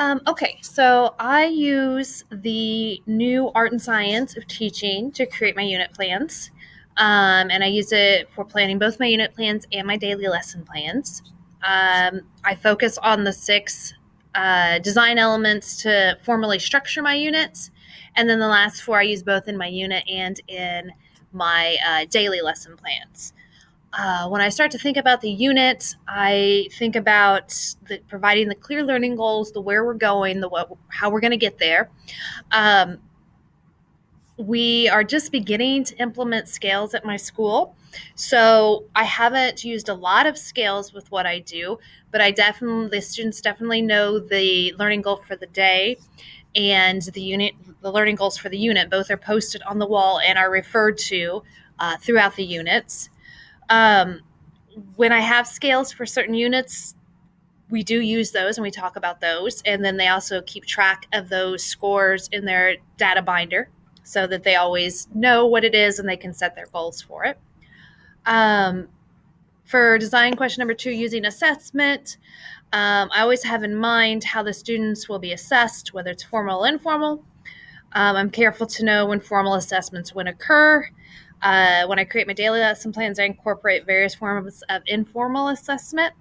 Okay, so I use the new art and science of teaching to create my unit plans. And I use it for planning both my unit plans and my daily lesson plans. I focus on the six design elements to formally structure my units. And then the last four I use both in my unit and in my daily lesson plans. When I start to think about the unit, I think about providing the clear learning goals, the where we're going, how we're going to get there. Um, we are just beginning to implement scales at my school. So I haven't used a lot of scales with what I do, but the students definitely know the learning goal for the day and the learning goals for the unit. Both are posted on the wall and are referred to throughout the units. Um, when I have scales for certain units, we do use those and we talk about those. And then they also keep track of those scores in their data binder so that they always know what it is and they can set their goals for it. Um, for design question number 2, using assessment, I always have in mind how the students will be assessed, whether it's formal or informal. I'm careful to know when formal assessments would occur. When I create my daily lesson plans, I incorporate various forms of informal assessment.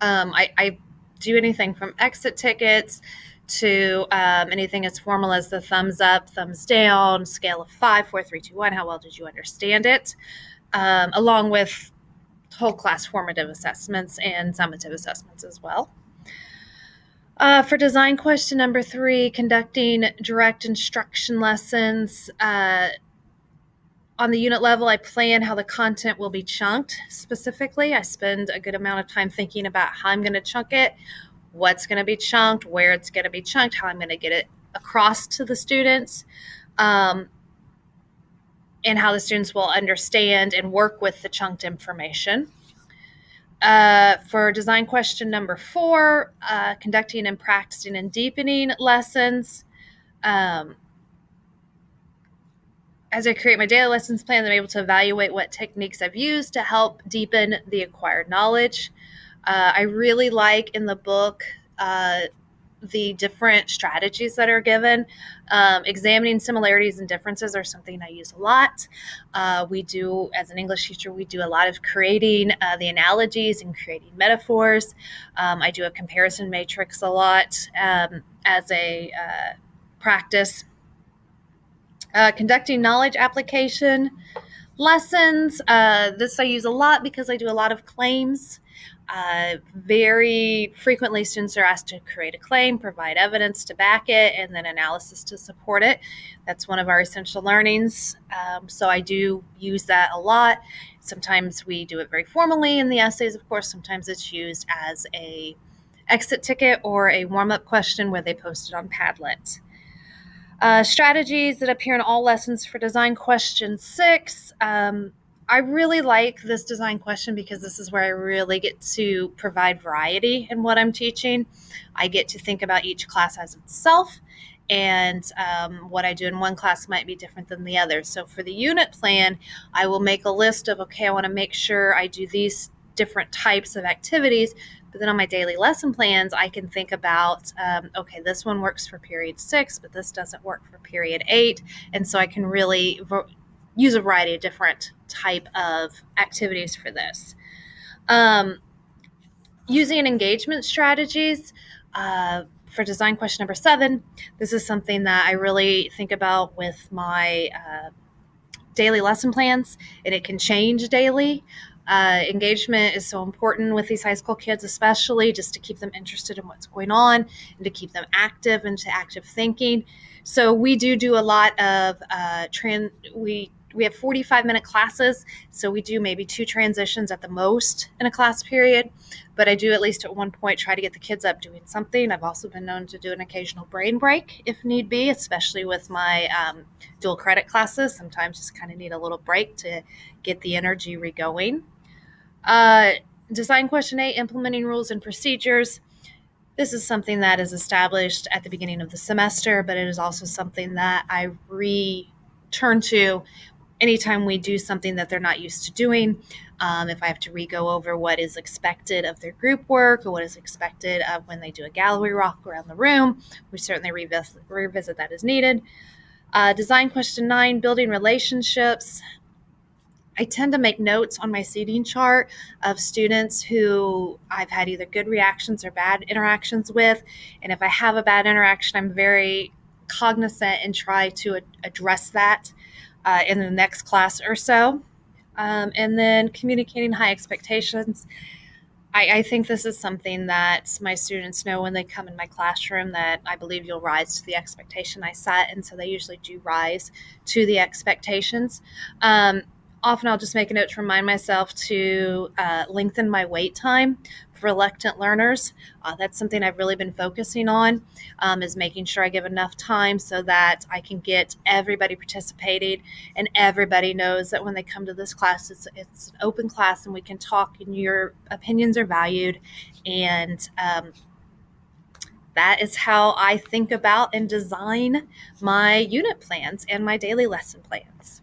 I do anything from exit tickets to anything as formal as the thumbs up, thumbs down, scale of 5, 4, 3, 2, 1. How well did you understand it? Along with whole class formative assessments and summative assessments as well. For design question number 3, conducting direct instruction lessons. On the unit level, I plan how the content will be chunked specifically. I spend a good amount of time thinking about how I'm going to chunk it, what's going to be chunked, where it's going to be chunked, how I'm going to get it across to the students, and how the students will understand and work with the chunked information. For design question number 4, conducting and practicing and deepening lessons. As I create my daily lessons plan, I'm able to evaluate what techniques I've used to help deepen the acquired knowledge. I really like in the book the different strategies that are given. Examining similarities and differences are something I use a lot. We do, as an English teacher, we do a lot of creating the analogies and creating metaphors. I do a comparison matrix a lot as a practice. Conducting knowledge application lessons. This I use a lot because I do a lot of claims. Very frequently, students are asked to create a claim, provide evidence to back it, and then analysis to support it. That's one of our essential learnings. So I do use that a lot. Sometimes we do it very formally in the essays, of course. Sometimes it's used as a exit ticket or a warm-up question where they post it on Padlet. Strategies that appear in all lessons for design question 6. I really like this design question because this is where I really get to provide variety in what I'm teaching. I get to think about each class as itself, and what I do in one class might be different than the other. So for the unit plan, I will make a list of, okay, I want to make sure I do these different types of activities. But then on my daily lesson plans, I can think about, okay, this one works for period 6, but this doesn't work for period 8. And so I can really use a variety of different type of activities for this. Using engagement strategies for design question number 7, this is something that I really think about with my daily lesson plans, and it can change daily. Engagement is so important with these high school kids, especially just to keep them interested in what's going on and to keep them active and to active thinking. So we do a lot of we have 45-minute classes, so we do maybe 2 transitions at the most in a class period, but I do at least at one point try to get the kids up doing something. I've also been known to do an occasional brain break if need be, especially with my dual credit classes. Sometimes just kind of need a little break to get the energy re-going. Design question 8, implementing rules and procedures. This is something that is established at the beginning of the semester, but it is also something that I return to anytime we do something that they're not used to doing, if I have to re-go over what is expected of their group work or what is expected of when they do a gallery walk around the room, we certainly revisit that as needed. Design question 9, building relationships. I tend to make notes on my seating chart of students who I've had either good reactions or bad interactions with. And if I have a bad interaction, I'm very cognizant and try to address that in the next class or so. And then communicating high expectations. I think this is something that my students know when they come in my classroom, that I believe you'll rise to the expectation I set. And so they usually do rise to the expectations. Often I'll just make a note to remind myself to lengthen my wait time for reluctant learners. That's something I've really been focusing on, is making sure I give enough time so that I can get everybody participating and everybody knows that when they come to this class, it's an open class and we can talk and your opinions are valued. And that is how I think about and design my unit plans and my daily lesson plans.